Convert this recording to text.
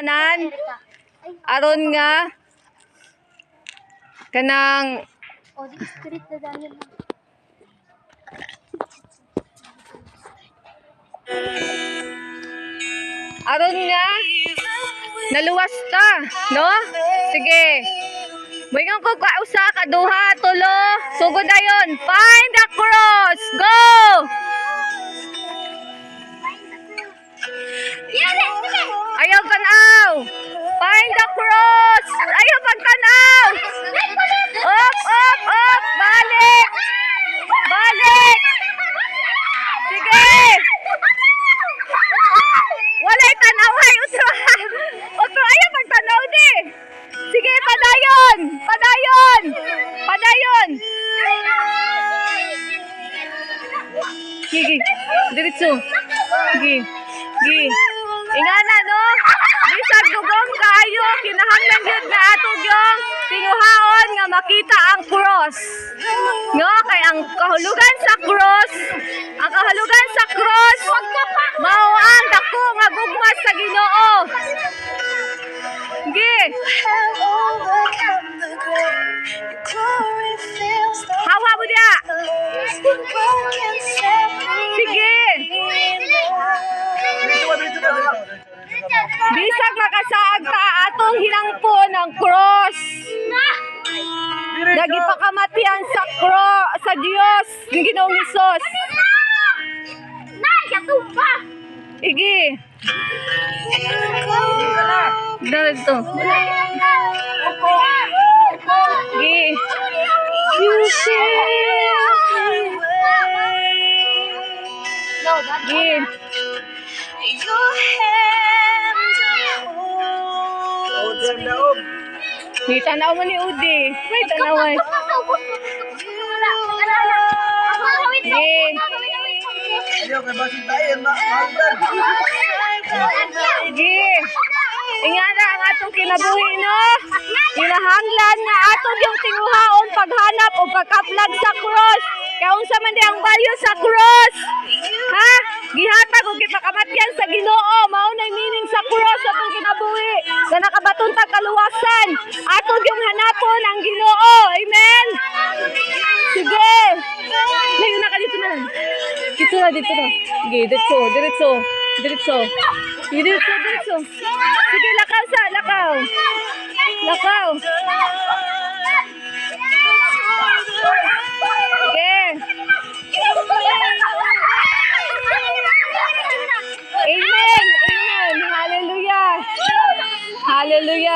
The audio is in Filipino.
tanan aron nga kanang aron nga naluwas ta, no? Sige. Moingon ko ka usa ka duha tulo. Sugod dayon. Find the cross. Go. Ayaw tanaw. Find the cross. Ayaw pagtanaw. Up, up, up. Balik. Balik. Sige. Walay tanaw ay utro. Utro ayaw pagtanaw di. Sige, padayon. Padayon. Padayon. Gigi. Diretso. Gigi. Gigi. Ingana no. Bisag dugong kaayo kinahanglan gyud nga ato gyung tinguhaon nga makita ang cross. No, kay ang kahulugan sa cross, mao ang dako nga gugma sa Ginoo. Gi. Hawa mo dia. Sige. Bisag makasaag ta atong hinangpon ang cross. Nagipakamatian sa sa Dios ng Ginoong Hesus. Igi. Dito. Igi. Igi. May tanaw mo ni Udi. May tanaway. Sige. Ingana ang atong kinabuhi, no? Kinahanglan nga atong yung tinguhaon paghanap o pagkaplag sa cross. Kaya unsa man di ang value sa cross? Ha? Gihatag o gipakamatyan sa Ginoo. Mao na meaning sa cross atong kinabuhi. Sa nakabatuntang kaluwasan. Atong yung hanapon ang Ginoo. Amen? Sige. Layo na ka dito na. Dito na, dito na. Sige, diretso, diretso. Diretso. Diretso, diretso. Sige, lakaw sa, lakaw. Lakaw. Sige. Amen. Amen. Hallelujah. Hallelujah.